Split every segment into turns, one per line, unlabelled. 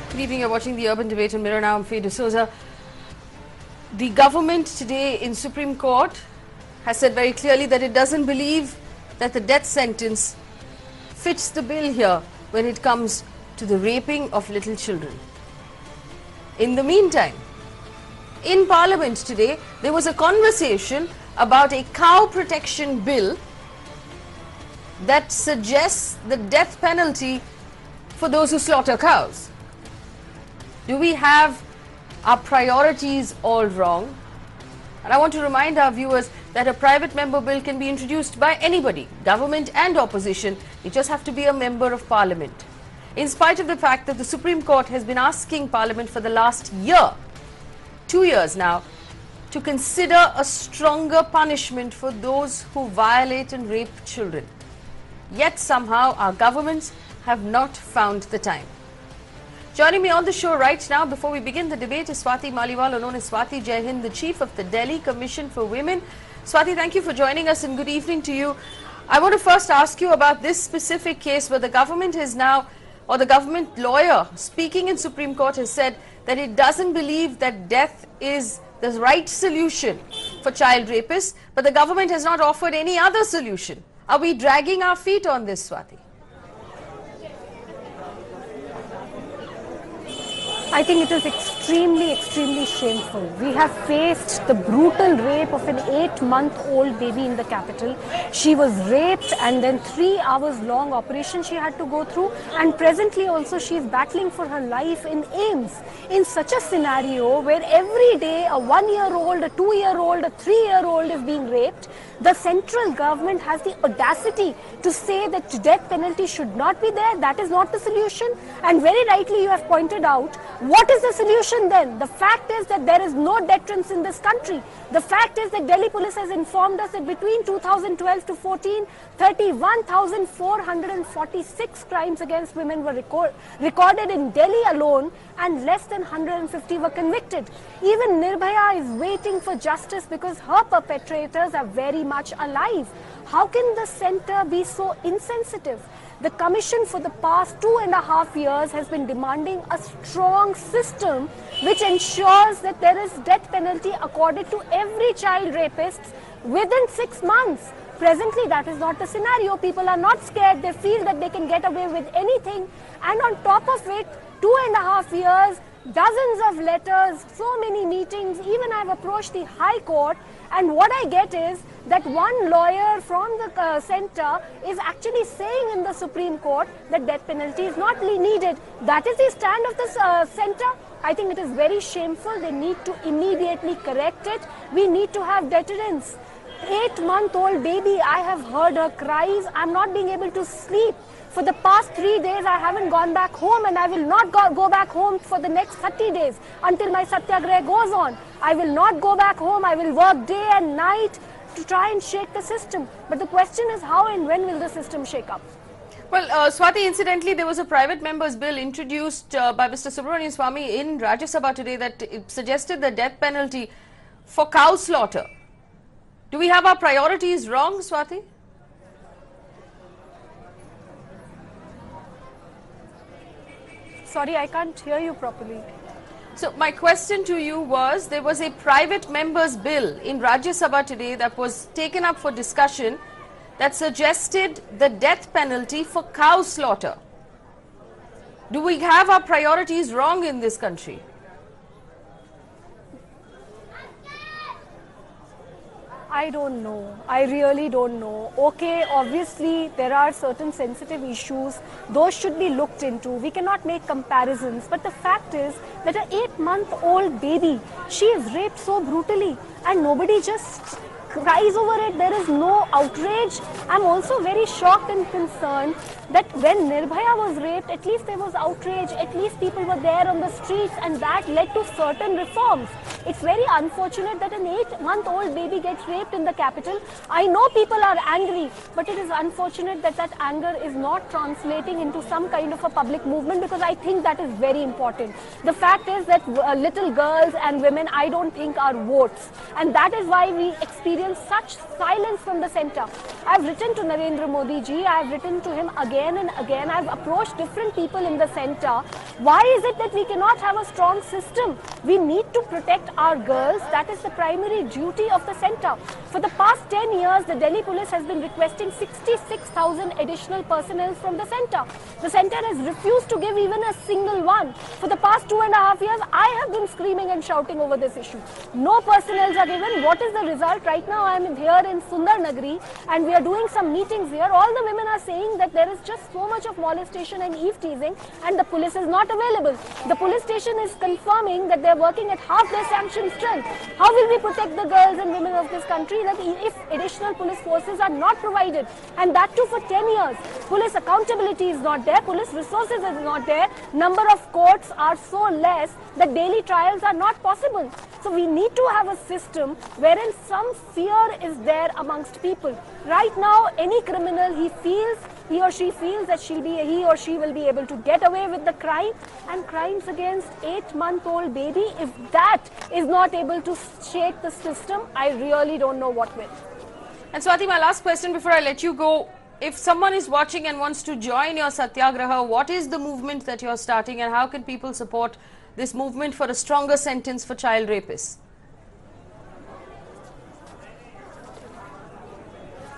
Good evening, you're watching the Urban Debate on Mirror Now. I'm Faye D'Souza. The government today in Supreme Court has said very clearly that it doesn't believe that the death sentence fits the bill here when it comes to the raping of little children. In the meantime, in Parliament today, there was a conversation about a cow protection bill that suggests the death penalty for those who slaughter cows. Do we have our priorities all wrong? And I want to remind our viewers that a private member bill can be introduced by anybody, government and opposition. You just have to be a member of Parliament. In spite of the fact that the Supreme Court has been asking Parliament for the last year, 2 years now, to consider a stronger punishment for those who violate and rape children. Yet somehow our governments have not found the time. Joining me on the show right now before we begin the debate is Swati Maliwal, known as Swati Jai Hind, the Chief of the Delhi Commission for Women. Swati, thank you for joining us and good evening to you. I want to first ask you about this specific case where the government is now, or the government lawyer speaking in Supreme Court has said that it doesn't believe that death is the right solution for child rapists, but the government has not offered any other solution. Are we dragging our feet on this, Swati?
I think it is extremely shameful. We have faced the brutal rape of an 8-month-old baby in the capital. She was raped and then 3 hours long operation she had to go through, and presently also she is battling for her life in AIMS. In such a scenario where every day a 1-year-old, a 2-year-old, a 3-year-old is being raped, the central government has the audacity to say that death penalty should not be there. That is not the solution. And very rightly you have pointed out, what is the solution then? The fact is that there is no deterrence in this country. The fact is that Delhi police has informed us that between 2012 to 14, 31,446 crimes against women were recorded in Delhi alone, and less than 150 were convicted. Even Nirbhaya is waiting for justice because her perpetrators are very much alive. How can the centre be so insensitive? The Commission for the past 2.5 years has been demanding a strong system which ensures that there is death penalty accorded to every child rapist within 6 months. Presently, that is not the scenario. People are not scared. They feel that they can get away with anything. And on top of it, 2.5 years, dozens of letters, so many meetings. Even I've approached the High Court, and what I get is that one lawyer from the centre is actually saying in the Supreme Court that death penalty is not needed. That is the stand of the centre. I think it is very shameful. They need to immediately correct it. We need to have deterrence. 8-month-old baby, I have heard her cries. I'm not being able to sleep. For the past 3 days, I haven't gone back home, and I will not go back home for the next 30 days until my satyagraha goes on. I will not go back home. I will work day and night to try and shake the system. But the question is, how and when will the system shake up?
Well, Swati, incidentally, there was a private member's bill introduced by Mr. Subramanian Swamy in Rajya Sabha today that it suggested the death penalty for cow slaughter. Do we have our priorities wrong, Swati?
Sorry, I can't hear you properly.
So my question to you was, there was a private member's bill in Rajya Sabha today that was taken up for discussion that suggested the death penalty for cow slaughter. Do we have our priorities wrong in this country?
I don't know. I really don't know. Okay, obviously there are certain sensitive issues. Those should be looked into. We cannot make comparisons. But the fact is that an 8-month-old baby, she is raped so brutally and nobody just cries over it. There is no outrage. I'm also very shocked and concerned that when Nirbhaya was raped, at least there was outrage, at least people were there on the streets, and that led to certain reforms. It's very unfortunate that an 8-month-old baby gets raped in the capital. I know people are angry, but it is unfortunate that that anger is not translating into some kind of a public movement, because I think that is very important. The fact is that little girls and women, I don't think, are votes, and that is why we experience such silence from the centre. I've written to Narendra Modi ji, I've written to him again again and again. I've approached different people in the center. Why is it that we cannot have a strong system? We need to protect our girls. That is the primary duty of the center. For the past 10 years, the Delhi police has been requesting 66,000 additional personnel from the center. The center has refused to give even a single one. For the past 2.5 years, I have been screaming and shouting over this issue. No personnel are given. What is the result? Right now, I am here in Sundar Nagari and we are doing some meetings here. All the women are saying that there is just so much of molestation and eve teasing and the police is not available. The police station is confirming that they are working at half their sanctioned strength. How will we protect the girls and women of this country that if additional police forces are not provided, and that too for 10 years? Police accountability is not there, police resources is not there, number of courts are so less that daily trials are not possible. So we need to have a system wherein some fear is there amongst people. Right now, any criminal, he or she feels that he or she will be able to get away with the crime, and crimes against 8-month-old baby, if that is not able to shake the system, I really don't know what will.
And Swati, my last question before I let you go. If someone is watching and wants to join your Satyagraha, what is the movement that you are starting and how can people support this movement for a stronger sentence for child rapists?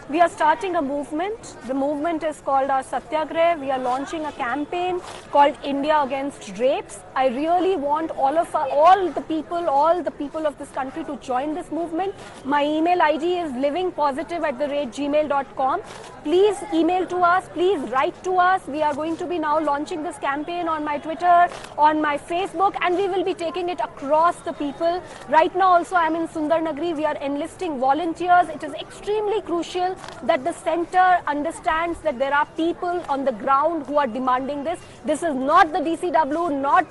We are starting a movement. The movement is called our Satyagraha. We are launching a campaign called India Against Rapes. I really want all the people of this country to join this movement. My email ID is livingpositive@gmail.com. Please email to us. Please write to us. We are going to be now launching this campaign on my Twitter, on my Facebook, and we will be taking it across the people. Right now also I am in Sundar Nagari. We are enlisting volunteers. It is extremely crucial that the center understands that there are people on the ground who are demanding this. This is not the DCW, not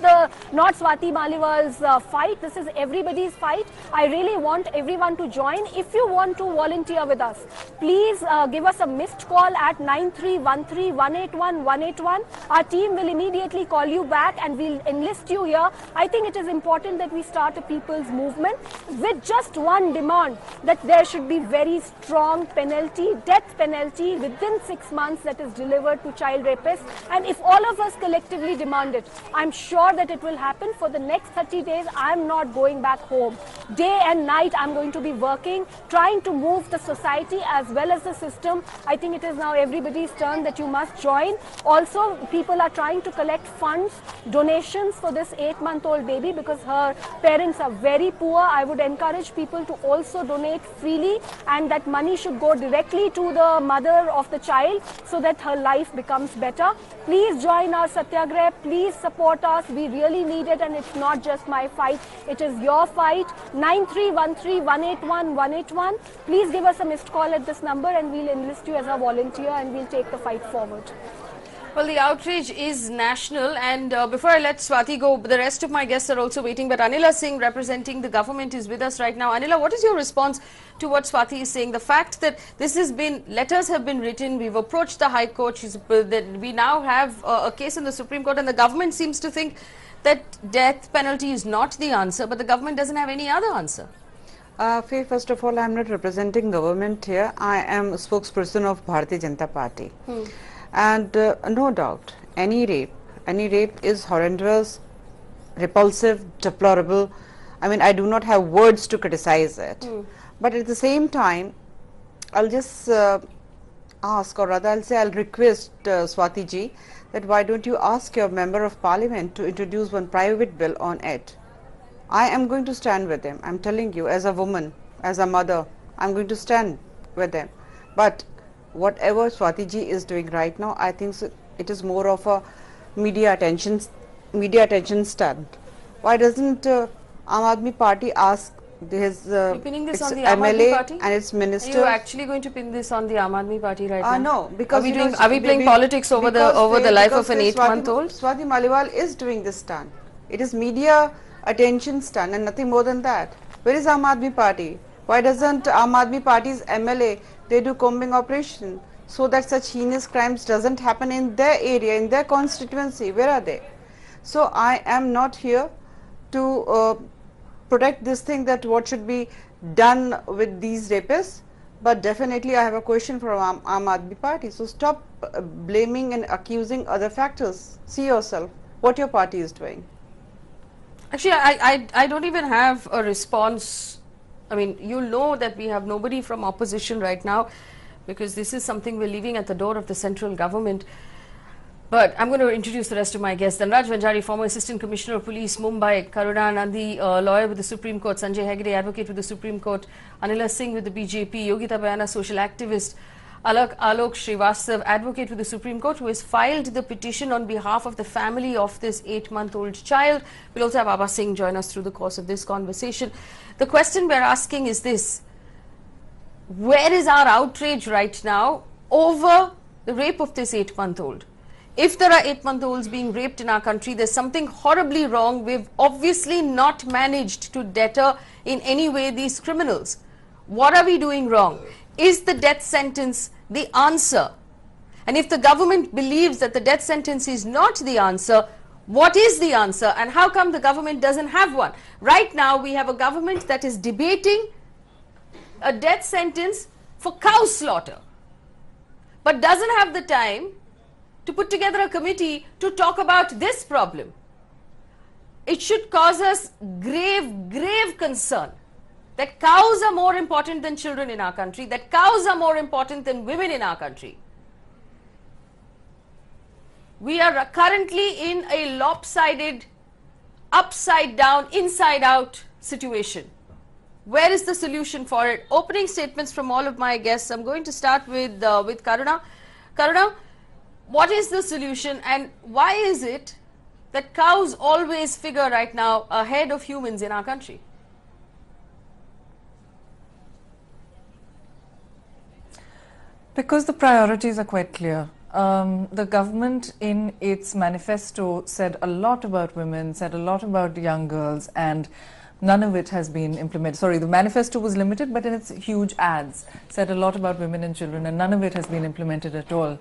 Swati Maliwal's fight. This is everybody's fight. I really want everyone to join. If you want to volunteer with us, please give us a missed call at 9313181181. Our team will immediately call you back and we'll enlist you here. I think it is important that we start a people's movement with just one demand, that there should be very strong penalty, death penalty within 6 months that is delivered to child rapists. And if all of us collectively demand it, I'm sure that it will happen. For the next 30 days, I'm not going back home. Day and night, I'm going to be working, trying to move the society as well as the system. I think it is now everybody's turn that you must join. Also, people are trying to collect funds, donations for this 8-month-old baby because her parents are very poor. I would encourage people to also donate freely, and that money should go directly to the mother of the child so that her life becomes better. Please join our Satyagraha. Please support us. We really need it, and it's not just my fight. It is your fight. 9313181181. Please give us a missed call at this number and we'll enlist you as a volunteer and we'll take the fight forward.
Well, the outrage is national, and before I let Swati go, the rest of my guests are also waiting, but Anila Singh, representing the government, is with us right now. Anila, what is your response to what Swati is saying? The fact that this has been, letters have been written, we've approached the High Court, that we now have a case in the Supreme Court, and the government seems to think that death penalty is not the answer, but the government doesn't have any other answer.
Faye, first of all, I am not representing government here. I am a spokesperson of Bharatiya Janata Party. And no doubt, any rape is horrendous, repulsive, deplorable. I mean, I do not have words to criticize it. But at the same time, I'll just ask, or rather I'll say I'll request Swati ji, that why don't you ask your member of parliament to introduce one private bill on it. I am going to stand with them. I'm telling you, as a woman, as a mother, I'm going to stand with them. But whatever Swati ji is doing right now, I think it is more of a media attention stunt. Why doesn't Aam Aadmi Party ask his MLA and its minister?
Are you actually going to pin this on the Aam Aadmi Party right now?
No, because
are we playing politics over the life of an 8-month-old?
Swati Maliwal is doing this stunt. It is media attention stunt and nothing more than that. Where is Aam Aadmi Party? Why doesn't Aam Aadmi Party's MLA, they do combing operation so that such heinous crimes doesn't happen in their area, in their constituency? Where are they? So I am not here to protect this thing, that what should be done with these rapists. But definitely I have a question for Aam Aadmi Party. So stop blaming and accusing other factors. See yourself, what your party is doing.
Actually, I don't even have a response. I mean, you'll know that we have nobody from opposition right now, because this is something we're leaving at the door of the central government. But I'm going to introduce the rest of my guests. Dhanraj Vanjari, former Assistant Commissioner of Police, Mumbai; Karuna Nandi, lawyer with the Supreme Court; Sanjay Hegde, advocate with the Supreme Court; Anila Singh with the BJP; Yogita Bayana, social activist; Alok Srivastav, advocate with the Supreme Court, who has filed the petition on behalf of the family of this 8-month-old child. We'll also have Abba Singh join us through the course of this conversation. The question we're asking is this: where is our outrage right now over the rape of this 8-month-old? If there are 8-month-olds being raped in our country, there's something horribly wrong. We've obviously not managed to deter in any way these criminals. What are we doing wrong? Is the death sentence the answer? And if the government believes that the death sentence is not the answer, what is the answer, and how come the government doesn't have one? Right now, we have a government that is debating a death sentence for cow slaughter, but doesn't have the time to put together a committee to talk about this problem. It should cause us grave concern that cows are more important than children in our country, that cows are more important than women in our country. We are currently in a lopsided, upside down, inside out situation. Where is the solution for it? Opening statements from all of my guests. I'm going to start with Karuna. Karuna, what is the solution, and why is it that cows always figure right now ahead of humans in our country?
Because the priorities are quite clear. The government in its manifesto said a lot about women, said a lot about young girls, and none of it has been implemented. Sorry, the manifesto was limited, but in its huge ads said a lot about women and children, and none of it has been implemented at all.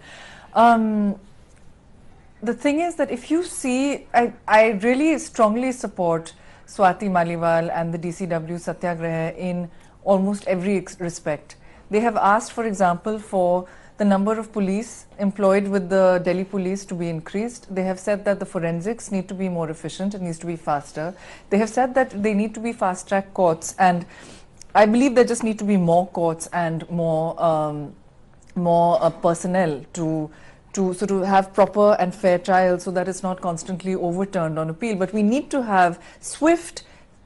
The thing is that if you see, I really strongly support Swati Maliwal and the DCW Satyagraha in almost every respect. They have asked, for example, for the number of police employed with the Delhi police to be increased. They have said that the forensics need to be more efficient, it needs to be faster. They have said that they need to be fast-track courts, and I believe there just need to be more courts and more personnel to sort of have proper and fair trials so that it's not constantly overturned on appeal. But we need to have swift,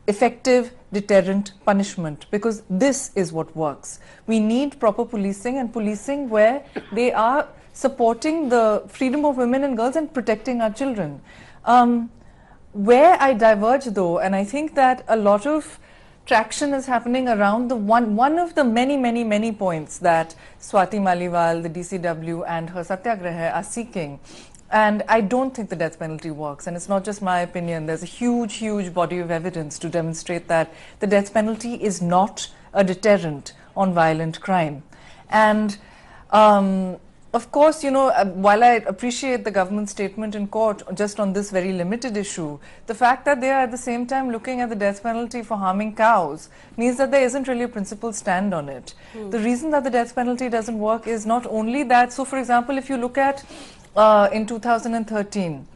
effective, deterrent punishment, because this is what works. We need proper policing, and policing where they are supporting the freedom of women and girls and protecting our children. Where I diverge though, and I think that a lot of traction is happening around the one of the many points that Swati Maliwal, the DCW and her Satyagraha are seeking. And I don't think the death penalty works, and it's not just my opinion. There's a huge body of evidence to demonstrate that the death penalty is not a deterrent on violent crime. And of course, you know, while I appreciate the government's statement in court just on this very limited issue, the fact that they are at the same time looking at the death penalty for harming cows means that there isn't really a principled stand on it. The reason that the death penalty doesn't work is not only that. So, for example, if you look at in 2013,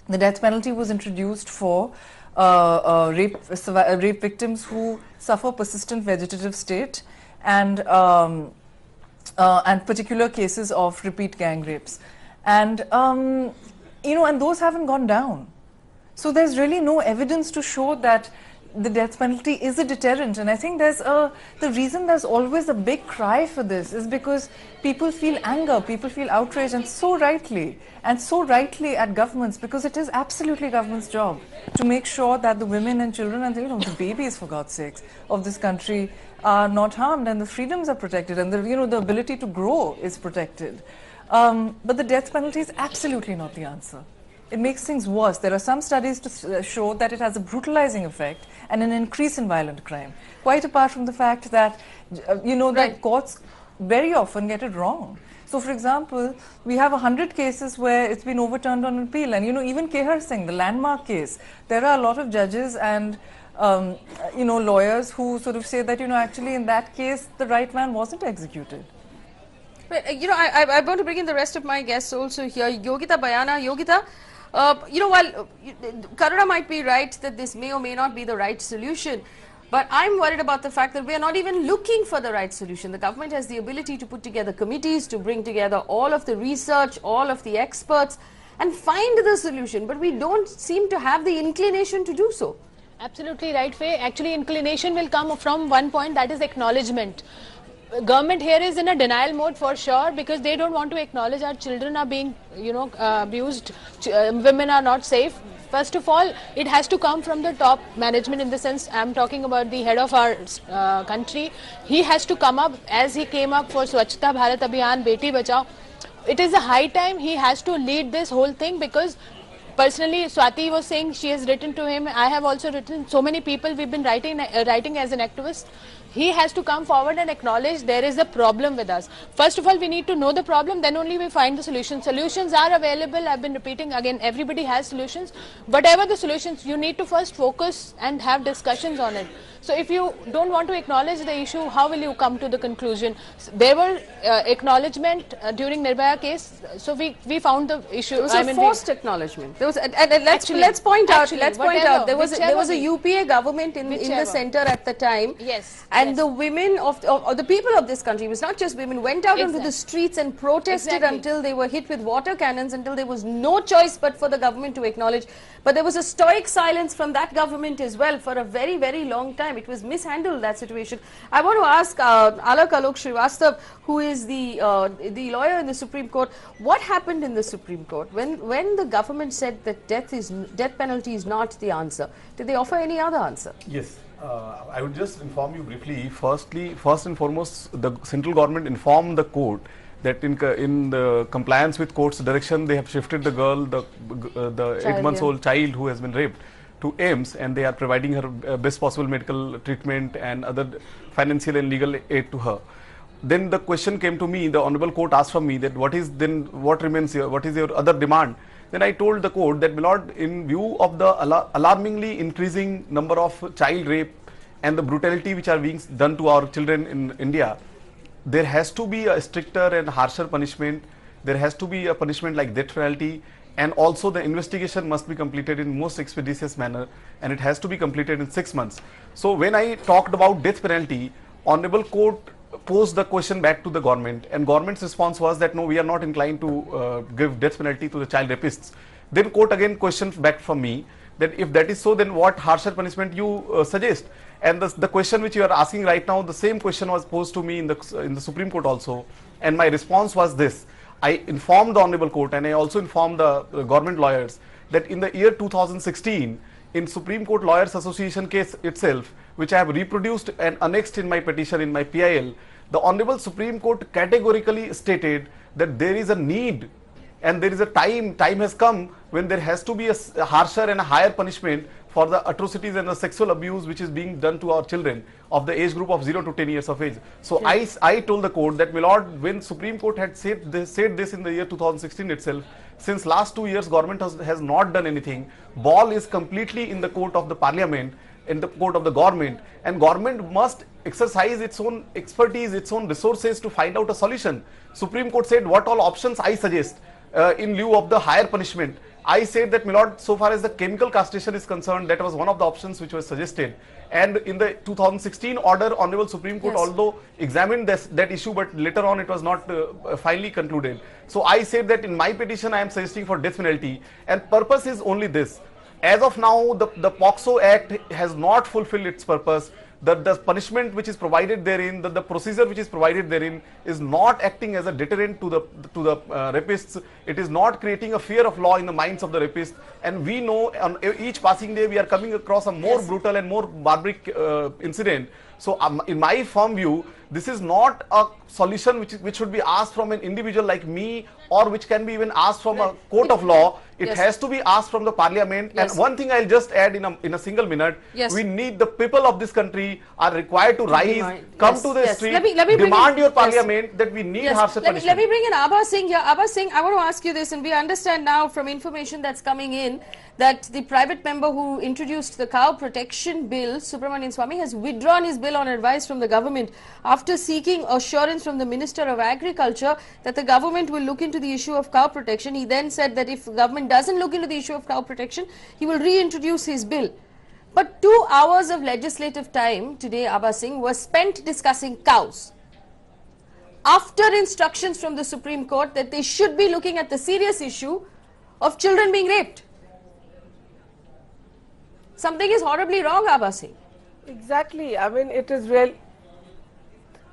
the death penalty was introduced for rape victims who suffer persistent vegetative state and particular cases of repeat gang rapes. And, you know, and those haven't gone down. So there's really no evidence to show that the death penalty is a deterrent. And I think there's the reason there's always a big cry for this is because people feel anger, people feel outrage, and so rightly at governments, because it is absolutely government's job to make sure that the women and children and, you know, the babies, for God's sakes, of this country are not harmed, and the freedoms are protected, and the, you know, the ability to grow is protected. But the death penalty is absolutely not the answer. It makes things worse. There are some studies to show that it has a brutalizing effect and an increase in violent crime, quite apart from the fact that, you know, that courts very often get it wrong. So, for example, we have 100 cases where it's been overturned on appeal, and, you know, even Kehar Singh, the landmark case, there are a lot of judges and lawyers who sort of say that, actually in that case, the right man wasn't executed.
But, I want to bring in the rest of my guests also here. Yogita Bayana. Yogita, while Karuna might be right that this may or may not be the right solution, but I'm worried about the fact that we are not even looking for the right solution. The government has the ability to put together committees, to bring together all of the research, all of the experts, and find the solution, but we don't seem to have the inclination to do so.
Absolutely right, Faye. Actually, inclination will come from one point, that is acknowledgement. Government here is in a denial mode for sure, because they don't want to acknowledge our children are being, abused, women are not safe. First of all, it has to come from the top management, in the sense I'm talking about the head of our country. He has to come up as he came up for Swachhta Bharat Abhiyan, Beti Bachao. It is a high time he has to lead this whole thing, because personally, Swati was saying she has written to him. I have also written. So many people we've been writing as an activist. He has to come forward and acknowledge there is a problem with us. First of all, we need to know the problem, then only we find the solution. Solutions are available. I've been repeating again, everybody has solutions. Whatever the solutions, you need to first focus and have discussions on it. So if you don't want to acknowledge the issue, how will you come to the conclusion? There were acknowledgement during Nirbhaya case, so we found the issue.
It was a forced acknowledgement. There was, let's point out. There was a UPA government in the centre at the time.
Yes.
And the women of the people of this country, it was not just women, went out onto the streets and protested until they were hit with water cannons, until there was no choice but for the government to acknowledge. But there was a stoic silence from that government as well for a very, very long time. It was mishandled, that situation. I want to ask Alok Srivastav, who is the lawyer in the Supreme Court, what happened in the Supreme Court when the government said that death penalty is not the answer? Did they offer any other answer?
Yes. I would just inform you briefly. First and foremost, the central government informed the court that in the compliance with court's direction, they have shifted the girl, the 8-month-old child who has been raped, to AIMS, and they are providing her best possible medical treatment and other financial and legal aid to her. Then the question came to me, the Honorable Court asked from me that what remains here, what is your other demand? Then I told the court that, my lord, in view of the alarmingly increasing number of child rape and the brutality which are being done to our children in India, there has to be a stricter and harsher punishment. There has to be a punishment like death penalty, and also the investigation must be completed in most expeditious manner, and it has to be completed in 6 months. So when I talked about death penalty, Honorable Court posed the question back to the government, and government's response was that no, we are not inclined to give death penalty to the child rapists. Then court again questioned back from me that if that is so, then what harsher punishment you suggest? And the question which you are asking right now, the same question was posed to me in the Supreme Court also, and my response was this. I informed the Honorable Court, and I also informed the government lawyers, that in the year 2016, in Supreme Court Lawyers Association case itself, which I have reproduced and annexed in my petition in my PIL, the Honorable Supreme Court categorically stated that there is a need and there is a time has come when there has to be a harsher and a higher punishment for the atrocities and the sexual abuse which is being done to our children of the age group of 0 to 10 years of age. So I told the court that, my lord, when Supreme Court had said this in the year 2016 itself, since last 2 years government has not done anything. Ball is completely in the court of the parliament, in the court of the government, and government must exercise its own expertise, its own resources to find out a solution. Supreme Court said what all options I suggest in lieu of the higher punishment. I said that, my lord, so far as the chemical castration is concerned, that was one of the options which was suggested. And in the 2016 order, Honorable Supreme Court although examined that issue, but later on it was not finally concluded. So I said that in my petition I am suggesting for death penalty, and purpose is only this. As of now, the POCSO Act has not fulfilled its purpose. The punishment which is provided therein, the procedure which is provided therein is not acting as a deterrent to the rapists. It is not creating a fear of law in the minds of the rapists. And we know on each passing day we are coming across a more brutal and more barbaric incident. So in my firm view, this is not a solution which should be asked from an individual like me, or which can be even asked from a court of law. It has to be asked from the parliament. And one thing I'll just add in a single minute, we need the people of this country are required to rise, come to the street, demand your parliament that we need harsher punishment.
Let me bring in Abha Singh here. Abha Singh, I want to ask you this, and we understand now from information that's coming in that the private member who introduced the cow protection bill, Subramanian Swamy, has withdrawn his bill on advice from the government after seeking assurance from the Minister of Agriculture that the government will look into the issue of cow protection. He then said that if the government doesn't look into the issue of cow protection, he will reintroduce his bill. But 2 hours of legislative time today, Abba Singh, was spent discussing cows, after instructions from the Supreme Court that they should be looking at the serious issue of children being raped. Something is horribly wrong, Abba Singh.
Exactly. I mean, it is real.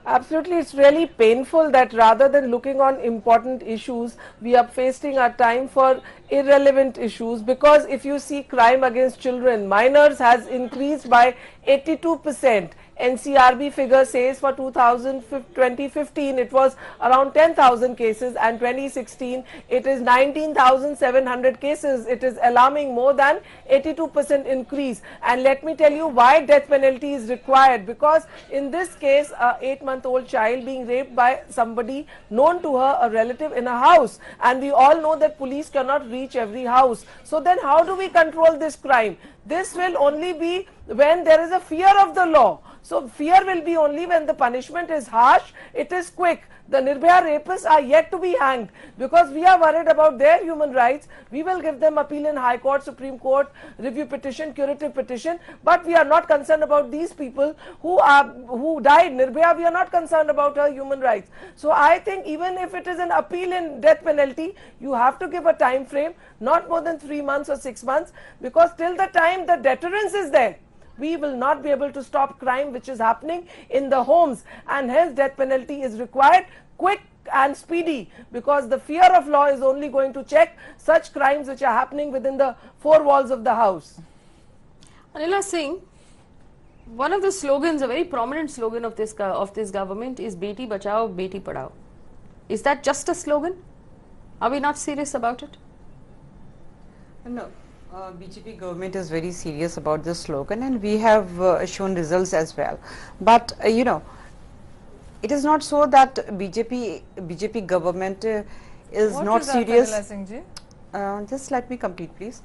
Absolutely, it's really painful that rather than looking on important issues, we are wasting our time for irrelevant issues, because if you see crime against children, minors has increased by 82%. NCRB figure says for 2015 it was around 10,000 cases, and 2016 it is 19,700 cases. It is alarming, more than 82% increase. And let me tell you why death penalty is required, because in this case a 8-month-old child being raped by somebody known to her, a relative, in a house, and we all know that police cannot reach every house. So then how do we control this crime? This will only be when there is a fear of the law. So fear will be only when the punishment is harsh, it is quick. The Nirbhaya rapists are yet to be hanged because we are worried about their human rights. We will give them appeal in High Court, Supreme Court, review petition, curative petition, but we are not concerned about these people who died. Nirbhaya, we are not concerned about her human rights. So I think even if it is an appeal in death penalty, you have to give a time frame, not more than 3 months or 6 months, because till the time the deterrence is there, we will not be able to stop crime which is happening in the homes, and hence death penalty is required, quick and speedy, because the fear of law is only going to check such crimes which are happening within the 4 walls of the house.
Anila Singh, one of the slogans, a very prominent slogan of this government is Beti Bachao, Beti Padhao. Is that just a slogan? Are we not serious about it?
No. BJP government is very serious about this slogan, and we have shown results as well. But you know, it is not so that BJP government is
What
not
is that,
serious.
Anila Singh ji?
Just let me complete, please.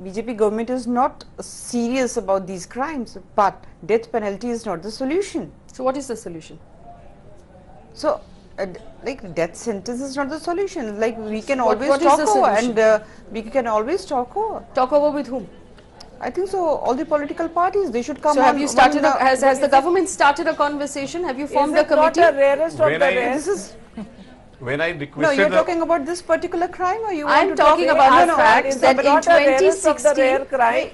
BJP government is not serious about these crimes, but death penalty is not the solution.
So what is the solution?
So like death sentence is not the solution. Like we can
What
always
is
talk
the
over,
solution?
and we can always talk over.
Talk over with whom?
I think so. All the political parties, they should come.
So have you started? Has the
is
government started a conversation? Have you formed a
Is it
committee?
not the rarest of the
When I-
rare?
This is
When I
no.
requested
You're
the-
talking about this particular crime, or you?
I'm
want to
talking
talk
about the
no,
fact
Is
that
it
in
not the rarest of the
2016,
rare crime?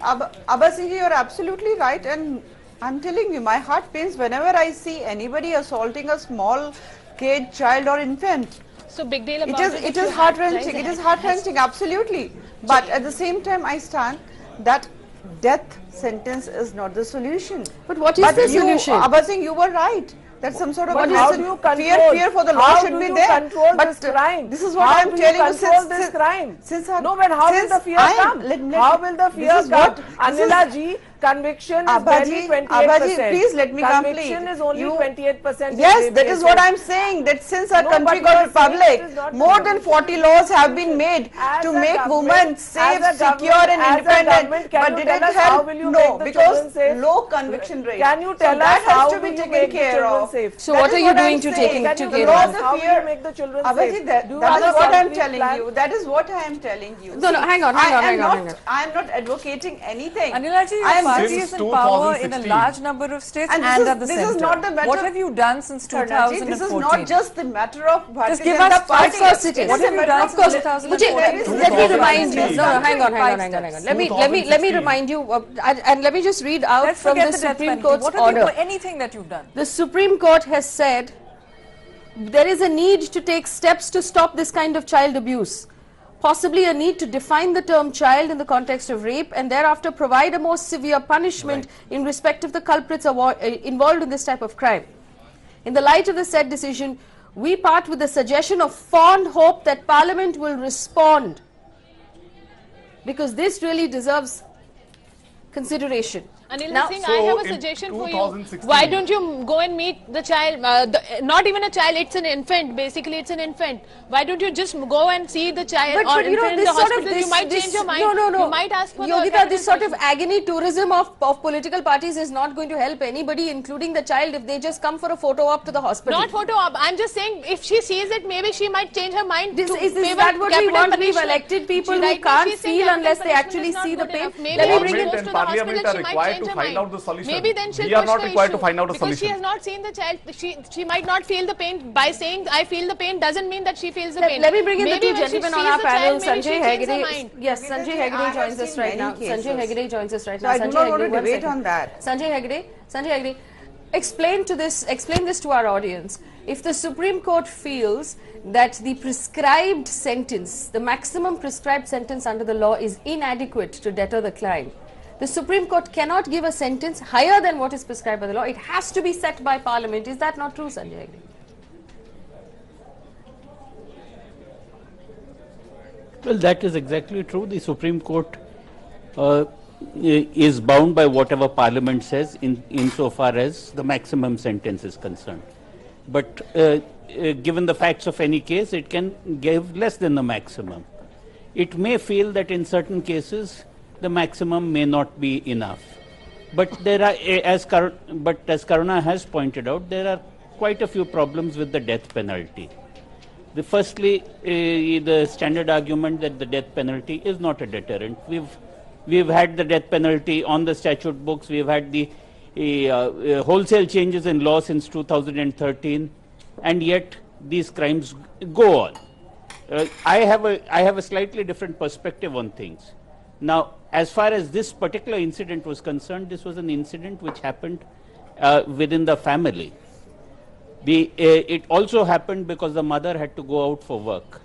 Abba Singh, you're absolutely right, and I'm telling you, my heart pains whenever I see anybody assaulting a small kid, child, or infant.
So big deal about
It is heart wrenching. It is heart wrenching, absolutely. But at the same time, I stand that death sentence is not the solution.
But what is the solution?
Abba Singh, you were right. That some sort of
But
a
how
reason-
do you control?
fear for the law
How
should
do
be
you
there.
control
But
this crime?
this is what
How
I'm
do you
telling you.
control this crime? No, but how will the fear come? How will the fear come? Anila ji, conviction is barely 28%.
Please let me complete.
Conviction is only
You-
28%.
Yes, that is what I'm saying, that since our
No,
country
but you
got
are saying it is
republic,
not
more
true.
than 40 laws have been made
As
to
a
make
government-
women safe,
as a
secure
government-
and
as a
independent.
government, can
But
you
did
tell
it
us how
help?
will you
No,
make the
because
children safe?
low conviction rate.
Can you
So
tell
that
us
has
how
to be
will you
taken
make the
care
children
of.
safe?
So
That
what
is
are you
I'm
doing to
saying.
take
Can you
care
tell
of
us
it?
how will
Fear-
you make the children
Abhaji,
safe?
that
Do you
is
have a
what I'm
concrete
telling
plan?
you. That is what I am telling you.
No, no, hang on.
I am not advocating anything.
Anila ji,
I
your
am
party
Since
is in power in a
2016.
large number of states
And
and,
this is-
at the
this
center.
is not the matter-
What have you done since
Karnaji,
2014?
this is not just the matter of Bharatiya
Just give
Janata
us
Party.
Of course it is.
What have you done
Of course,
since 2014?
let me remind you. No, no, hang on.
Five
Let me
steps.
let me
2016.
remind you, and let me just read out
Let's
from
forget
the
the death
Supreme
penalty.
Court's
What have you
order.
done? Anything that you've done?
The Supreme Court has said there is a need to take steps to stop this kind of child abuse. Possibly a need to define the term child in the context of rape and thereafter provide a more severe punishment in respect of the culprits involved in this type of crime. In the light of the said decision, we part with the suggestion of fond hope that Parliament will respond, because this really deserves consideration.
Anil Singh, I have a suggestion for you.
2016.
Why don't you go and meet the child, not even a child, it's an infant, basically it's an infant. Why don't you just go and see the child or
you know,
infant in the hospital? You might change your mind.
No.
You might ask for
Yogita,
the
this sort of agony tourism of political parties is not going to help anybody, including the child, if they just come for a photo op to the hospital.
Not photo op. I'm just saying, if she sees it, maybe she might change her mind.
Is that what we want? We've elected people who can't feel unless they actually see the pain.
Maybe
Government and Parliament are required to find out the solution.
Maybe then she'll
we are
push
not
the
required to
issue.
find out a
Because
solution.
she has not seen the child. She might not feel the pain. By saying I feel the pain doesn't mean that she feels the pain.
Let me bring in
Maybe
the two
when she
gentlemen on
sees
our
the
panel.
child, maybe
Sanjay
she changes her
Hegde.
mind.
Yes, Sanjay Hegde joins us right now. Sanjay Hegde joins us right now.
I do not want to debate on that.
Sanjay Hegde, explain this to our audience. If the Supreme Court feels that the prescribed sentence, the maximum prescribed sentence under the law is inadequate to deter the crime, the Supreme Court cannot give a sentence higher than what is prescribed by the law. It has to be set by Parliament. Is that not true, Sanjay Hegde?
Well, that is exactly true. The Supreme Court is bound by whatever Parliament says insofar as the maximum sentence is concerned. But given the facts of any case, it can give less than the maximum. It may feel that in certain cases the maximum may not be enough. But there are, as Karuna has pointed out, there are quite a few problems with the death penalty. Firstly, the standard argument that the death penalty is not a deterrent. We've had the death penalty on the statute books. We've had the wholesale changes in law since 2013, and yet these crimes go on. I have a slightly different perspective on things. Now, as far as this particular incident was concerned, this was an incident which happened within the family. It also happened because the mother had to go out for work.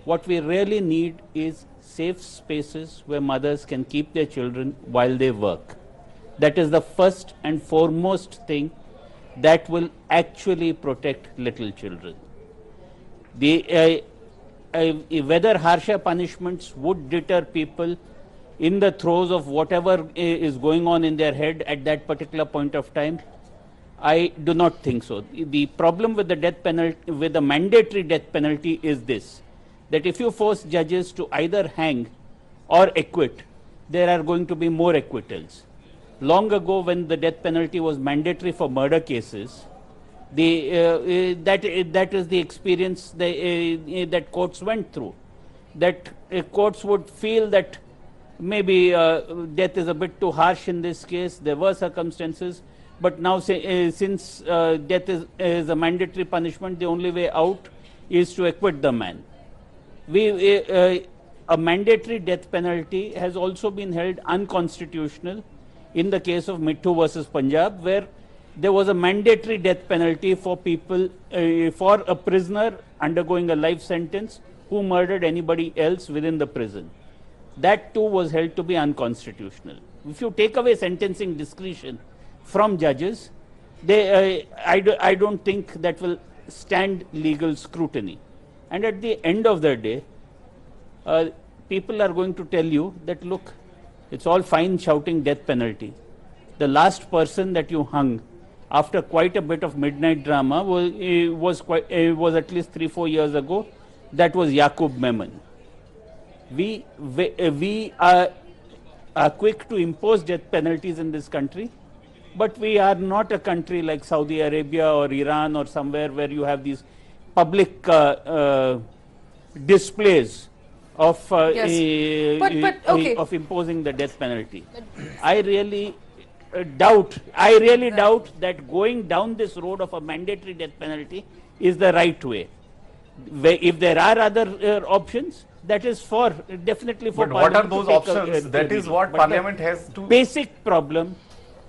What we really need is safe spaces where mothers can keep their children while they work. That is the first and foremost thing that will actually protect little children. Whether harsher punishments would deter people in the throes of whatever is going on in their head at that particular point of time, I do not think so. The problem with the death penalty, with the mandatory death penalty, is this: that if you force judges to either hang or acquit, there are going to be more acquittals. Long ago, when the death penalty was mandatory for murder cases, that is the experience that courts went through. That courts would feel that maybe death is a bit too harsh in this case. There were circumstances, but now since death is a mandatory punishment, the only way out is to acquit the man. A mandatory death penalty has also been held unconstitutional in the case of Mittu versus Punjab, where there was a mandatory death penalty for people, for a prisoner undergoing a life sentence who murdered anybody else within the prison. That too was held to be unconstitutional. If you take away sentencing discretion from judges, I don't think that will stand legal scrutiny. And at the end of the day, people are going to tell you that, look, it's all fine shouting death penalty. The last person that you hung after quite a bit of midnight drama was at least 3-4 years ago. That was Yaqub Memon. We are quick to impose death penalties in this country, but we are not a country like Saudi Arabia or Iran or somewhere where you have these public displays of of imposing the death penalty. I really doubt that going down this road of a mandatory death penalty is the right way. If there are other options, that is definitely for.
But what are those options? That is what Parliament has to.
Basic problem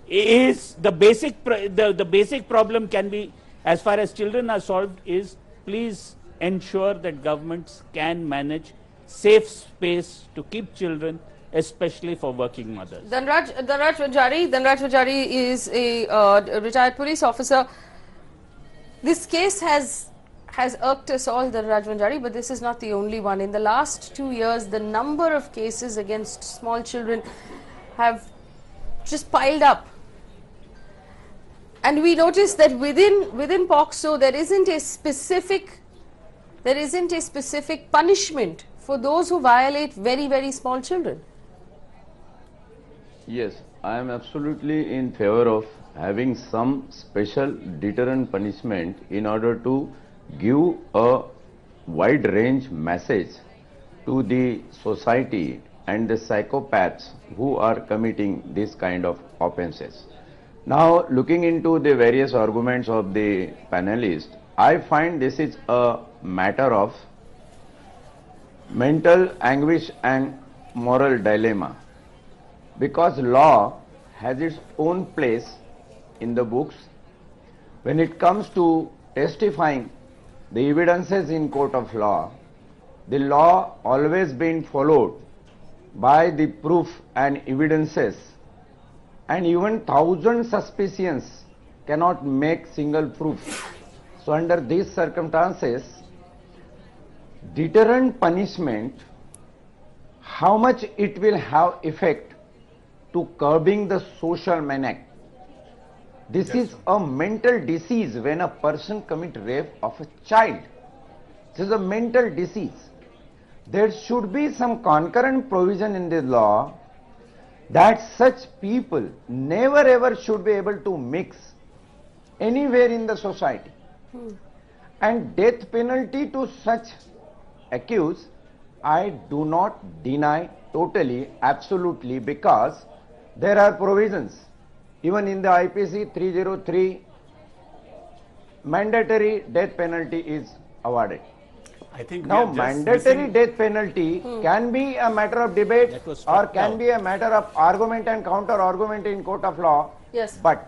is the basic problem can be, as far as children are solved, is please ensure that governments can manage safe space to keep children, especially for working mothers.
Dhanraj Vajari is a retired police officer. This case has irked us all, Dhanraj Vajari, but this is not the only one. In the last 2 years, the number of cases against small children have just piled up. And we notice that within POCSO there isn't a specific punishment for those who violate very, very small children.
Yes, I am absolutely in favor of having some special deterrent punishment in order to give a wide range message to the society and the psychopaths who are committing this kind of offenses. Now, looking into the various arguments of the panelists, I find this is a matter of mental anguish and moral dilemma, because law has its own place in the books. When it comes to testifying the evidences in court of law, the law always been followed by the proof and evidences, and even thousand suspicions cannot make single proof. So under these circumstances, deterrent punishment, how much it will have effect to curbing the social maniac. This is a mental disease when a person commits rape of a child. This is a mental disease. There should be some concurrent provision in the law that such people never ever should be able to mix anywhere in the society. And death penalty to such accused, I do not deny totally, absolutely, because there are provisions. Even in the IPC 303, mandatory death penalty is awarded.
I think
now mandatory death penalty can be a matter of debate or can be a matter of argument and counter argument in court of law.
Yes.
But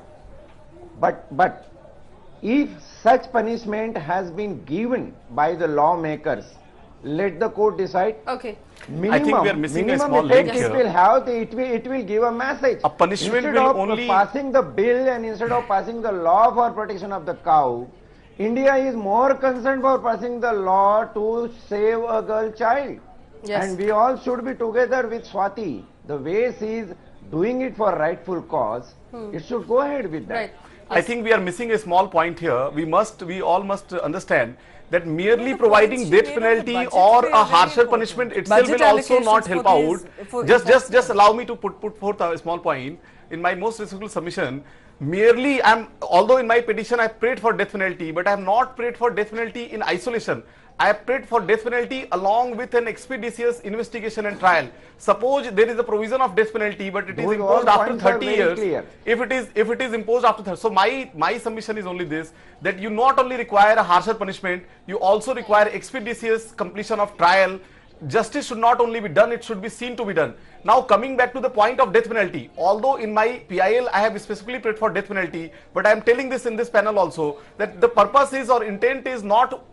if such punishment has been given by the lawmakers, let the court decide.
Okay.
Minimum,
I think we are missing a small link here.
It will have it will give a message.
A punishment
instead
will
of
only
passing the bill and instead of passing the law for protection of the cow, India is more concerned for passing the law to save a girl child.
Yes.
And we all should be together with Swati. The way she is doing it for rightful cause, it should go ahead with that.
Right.
I think we are missing a small point here. We all must understand that merely providing death penalty or a harsher punishment itself will also not help out. Just allow me to put forth a small point in my most respectful submission. Merely, although in my petition I prayed for death penalty, but I have not prayed for death penalty in isolation. I have prayed for death penalty along with an expeditious investigation and trial. Suppose there is a provision of death penalty, but it is imposed after 30 years. If it is imposed after 30, so my submission is only this, that you not only require a harsher punishment, you also require expeditious completion of trial. Justice should not only be done, it should be seen to be done. Now coming back to the point of death penalty, although in my PIL I have specifically prayed for death penalty, but I am telling this in this panel also, that the purpose is or intent is not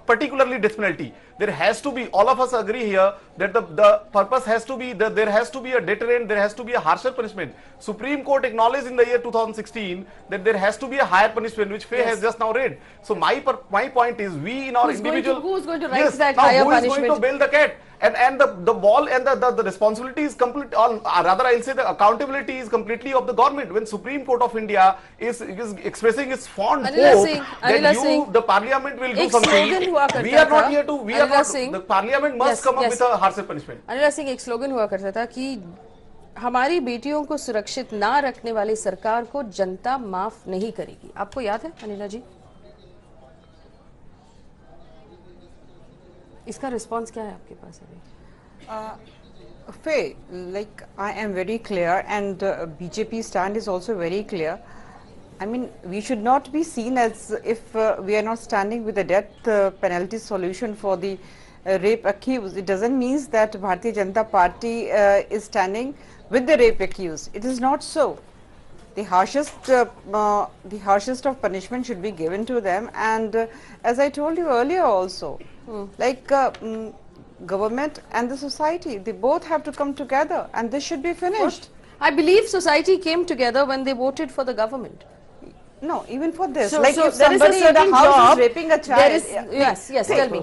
particularly death penalty. There has to be, all of us agree here that the purpose has to be that there has to be a deterrent, there has to be a harsher punishment. Supreme Court acknowledged in the year 2016 that there has to be a higher punishment, which Faye has just now read. So my point is, we in our individual,
who's going to write that higher punishment?
Who is going to bail the cat? And the ball and the responsibility is complete, or rather I'll say the accountability is completely of the government. When Supreme Court of India is expressing its fond hope that the parliament will do something, we are not here to, the parliament must come up with a harsher punishment.
Anila Singh एक slogan हुआ करता था कि हमारी बेटियों को सुरक्षित ना रखने वाली सरकार को जनता माफ नहीं करेगी. आपको याद है अनिला जी? इसका रिस्पांस क्या है आपके पास अभी?
Faye, like I am very clear, and BJP stand is also very clear. I mean, we should not be seen as if we are not standing with the death penalty solution for the rape accused. It doesn't mean that Bharatiya Janata Party is standing with the rape accused. It is not so. The harshest of punishment should be given to them, and as I told you earlier also, like government and the society, they both have to come together, and this should be finished.
I believe society came together when they voted for the government.
No, even for this,
So-
like
so
if
there is a
somebody in a
certain
house
job,
is raping a child,
there is- yes, tell me.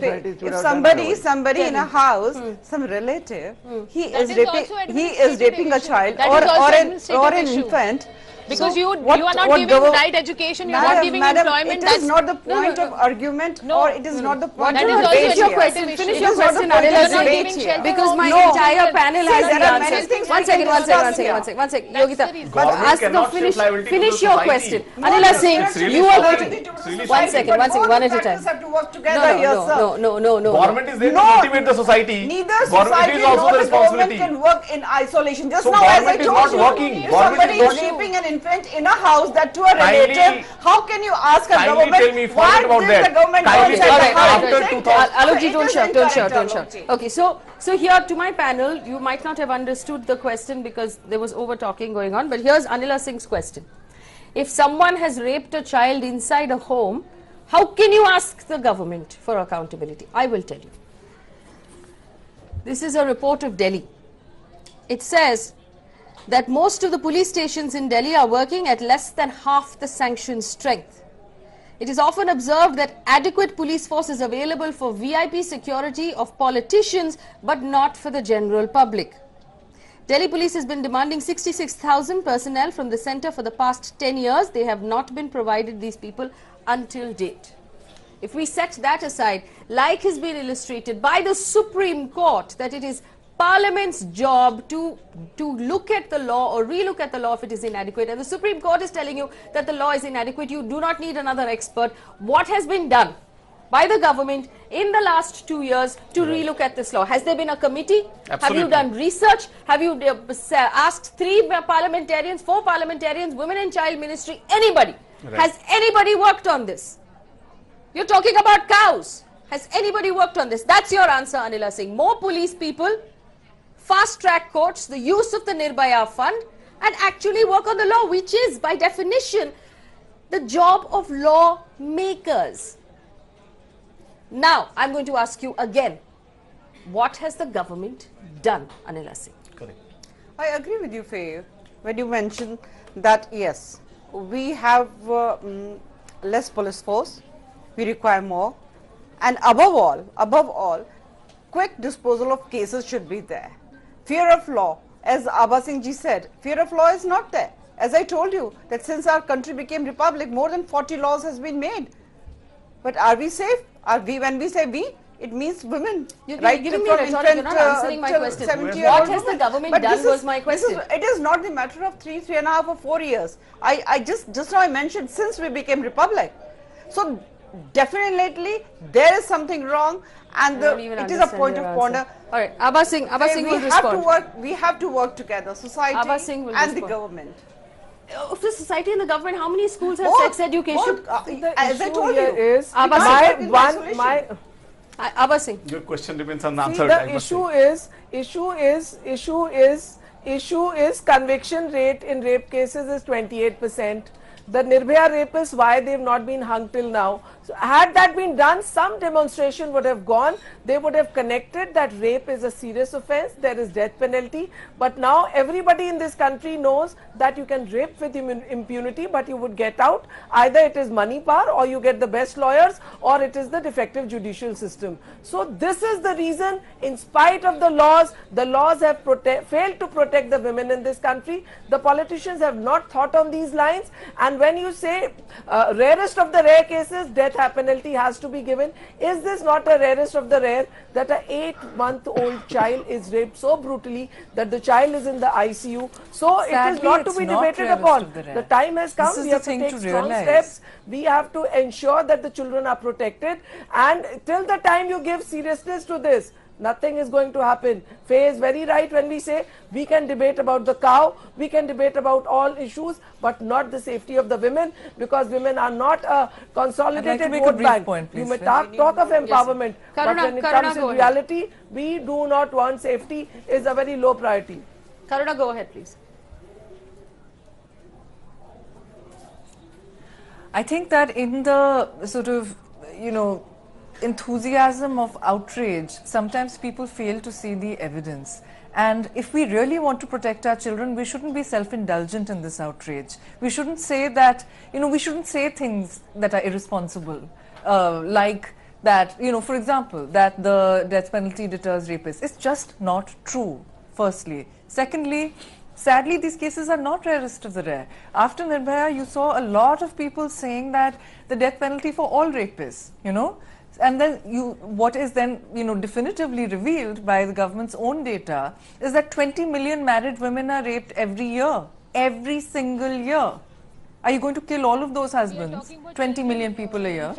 If somebody in a house, some relative, he
That
is
is
raping,
also
he is raping a
administrative
child
issue. That
or
is also
or an
administrative issue.
infant.
Because
So
you
what-
are not
what
giving
govern-
right education, you are not giving employment.
It is not the point of argument, or it is not the point
That
of
is also
debate
a
here.
question.
Finish
It
your
is not the
question,
point
Anila
of
Singh,
debate here.
because my
No.
entire panel
See,
has
there
the
are many
answers.
things
One
we
second,
can
one second, one
discuss
second,
here.
one second, one second.
That's
Yogita,
the reason.
but
Government
ask
cannot
finish,
shift liability to
finish
the
your
society.
question.
No,
Anila
no,
Singh,
it's really
you are going
society.
to...
It's really
One
society.
second, one second, one at a time.
Have to work together here, sir.
No.
Government is there to
No,
motivate the society.
Neither
Government
society
is also
nor
the
the government
responsibility.
can work in isolation. Just
So
now, as I
government is
told
not
you,
working.
if
Government
somebody
is
is
not-
raping an infant in a house, that to a
Kindly-
relative, how can you ask a
Kindly
government?
tell me,
why
forget about
did
that.
the government
Kindly
go
tell
inside
me
the house?
after
Check
2000
that.
Alokji,
So it
don't
is
shout, don't
incorrect,
shout.
Alokji.
Okay, so here to my panel, you might not have understood the question because there was over talking going on, but here's Anila Singh's question. If someone has raped a child inside a home, how can you ask the government for accountability? I will tell you. This is a report of Delhi. It says that most of the police stations in Delhi are working at less than half the sanctioned strength. It is often observed that adequate police force is available for VIP security of politicians but not for the general public. Delhi police has been demanding 66,000 personnel from the centre for the past 10 years. They have not been provided these people until date. If we set that aside, like has been illustrated by the Supreme Court, that it is Parliament's job to look at the law or relook at the law if it is inadequate, and the Supreme Court is telling you that the law is inadequate, you do not need another expert. What has been done by the government in the last 2 years to relook at this law? Has there been a committee?
Absolutely.
Have you done research? Have you asked 3 parliamentarians, 4 parliamentarians, Women and Child Ministry, anybody?
Right.
Has anybody worked on this? You're talking about cows. Has anybody worked on this? That's your answer, Anila Singh. More police people, fast-track courts, the use of the Nirbhaya fund, and actually work on the law, which is, by definition, the job of lawmakers. Now, I'm going to ask you again, what has the government done, Anila Singh?
Correct.
I agree with you, Faye, when you mention that, yes, we have less police force, we require more, and above all, quick disposal of cases should be there. Fear of law, as Abba Singh ji said, fear of law is not there. As I told you, that since our country became republic, more than 40 laws has been made. But are we safe? Are we, when we say we, it means women.
You're
right
giving me
from
rhetoric, you're
infant,
not answering my
till
question.
70-year-old
What has the
woman.
government
But
done
this
was
is-
my
this is-
question.
It is not the matter of 3.5 or 4 years. I just now I mentioned since we became republic. So definitely there is something wrong, and it is a point of corner.
All right, Abba Singh will respond.
We have to work together, society
Abba Singh will
and the
respond.
government.
Of the society and the government, how many schools have
Both,
sex education?
both,
The
as I
issue
told
here
you,
is
Abba
we
Singh.
can't work in isolation.
Abba Singh.
Your question remains
See,
unanswered.
the
I must
issue is conviction rate in rape cases is 28%. The Nirbhaya rapists, why they have not been hung till now. So had that been done, some demonstration would have gone. They would have connected that rape is a serious offense. There is death penalty. But now everybody in this country knows that you can rape with impunity, but you would get out. Either it is money power, or you get the best lawyers, or it is the defective judicial system. So this is the reason, in spite of the laws have failed to protect the women in this country. The politicians have not thought on these lines. And when you say rarest of the rare cases, death penalty has to be given, is this not a rarest of the rare that a 8-month-old child is raped so brutally that the child is in the ICU? So it is not to be debated upon. The time has come. We have to take strong steps. We have to ensure that the children are protected, and till the time you give seriousness to this, nothing is going to happen. Faye is very right when we say we can debate about the cow, we can debate about all issues, but not the safety of the women, because women are not a consolidated vote bank. You may talk of empowerment, but when it comes in reality, we do not want safety, is a very low priority.
Karuna, go ahead, please.
I think that in the sort of, enthusiasm of outrage, sometimes people fail to see the evidence. And if we really want to protect our children, we shouldn't be self-indulgent in this outrage. We shouldn't say that, we shouldn't say things that are irresponsible, like that, for example, that the death penalty deters rapists. It's just not true, firstly. Secondly, sadly, these cases are not rarest of the rare. After Nirbhaya, you saw a lot of people saying that the death penalty for all rapists, And then what is then, definitively revealed by the government's own data is that 20 million married women are raped every year. Every single year. Are you going to kill all of those husbands? 20 million people a year.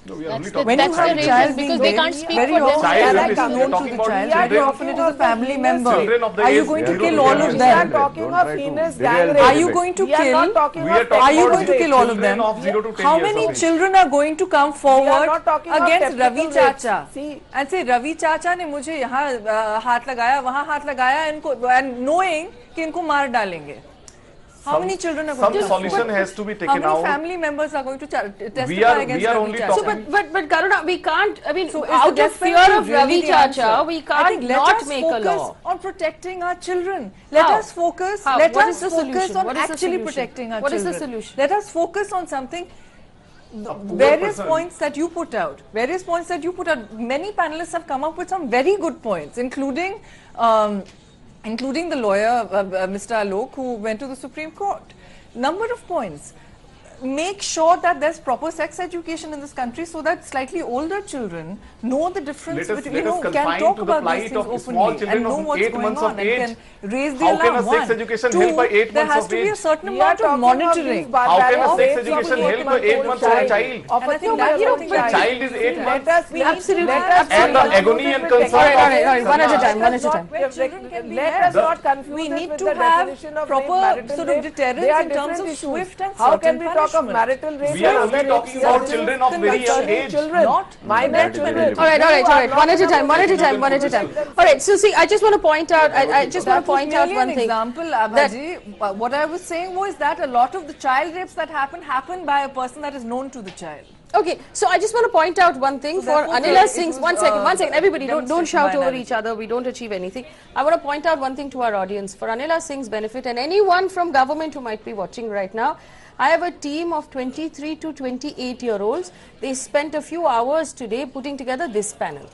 No, we are
That's
only
the,
talking
that's
about
the
child
reason, because they can't speak
very
for
often
themselves.
Child
directly
rapists.
known
We
to
are
the
talking
child.
about
Very
children.
often it is a family member.
Children of the
Are you
age
going to
0
kill
to
all
10
of
years.
We are
them?
talking of heinous gang rape.
Are you going to
We are
kill?
not talking
We
of
are talking
Are you
about
going to kill all of them?
children of 0 to 10
How
years
many
of age.
children are going to come
We are
forward
not talking of
against Ravi
technical rapes.
Chacha
See.
and say Ravi Chacha ने मुझे यहाँ हाथ लगाया, वहाँ हाथ लगाया, इनको and knowing कि इनको मार डालेंगे? How many children are going to
Some solution has to be
How
taken
many
out.
family members are going to testify
We are
against
only
Ravi Chacha?
talking-
So, but Karuna, we can't, I mean,
So is
out
the
of
death
fear
penalty
of
really
Ravi
the
Chacha,
answer?
we
I
can't
think let
not
us
make a
focus
law.
on protecting our children. Let
How?
us focus.
How?
Let
What
us
is the
focus
solution?
on
What is the
actually
solution?
protecting our
What is
children.
the solution?
Let us focus on something.
poor
Various
person.
points that you put out. Various points that you put out. Many panelists have come up with some very good points, including the lawyer, Mr. Alok, who went to the Supreme Court. Number of points. Make sure that there's proper sex education in this country so that slightly older children know the difference
Let us
between, can
confine
talk
to the
about
plight
these things
of small
openly
children
and know
of
what's
8
going
months
on
of
and
age.
can raise
How
the
can
alarm.
a sex
One.
education
Two,
help by 8
there
months
has
of
to be a
age?
certain
We are
amount of
talking
monitoring.
of these
How can a
barbaric
sex
rapes of
education
an
help by 8 months of a child?
Of
And
a
I think
2
that's
year
what
old
the
child.
child is 8
Let
months.
us
We need to have
let us
And the
not
agony and
confuse
concern
it.
of-
All right, one at a time, one
Let
at a
us
time.
not-
Children can be
Let us
left.
not confuse
We
it
need
with
to
the
have
definition of
proper
rape, marital
sort of
rape.
deterrence
They are
in terms
different
of
issues.
swift and
How can
certain
we talk of
punishment?
marital rape
We are
and
only
other
talking
rapes
about
that
children
is
of very young
concerning
age.
children,
Not
minor
death
children.
penalty.
All right,
You are
one at a
not
time, one at a
Children
time, one at a time.
children.
All right, so see, I just want to point out, I just want
That
to
was
point out
merely
one
an
thing.
example, Abhaji. What I was saying was that a lot of the child rapes that happen by a person that is known to the child.
Okay, so I just want to point out one thing
So
for
therefore,
Anila
it
Singh's.
was,
One second, everybody, don't
demonstration
shout
by
over
analogy.
each other. We don't achieve anything. I want to point out one thing to our audience for Anila Singh's benefit and anyone from government who might be watching right now. I have a team of 23 to 28-year-olds. They spent a few hours today putting together this panel.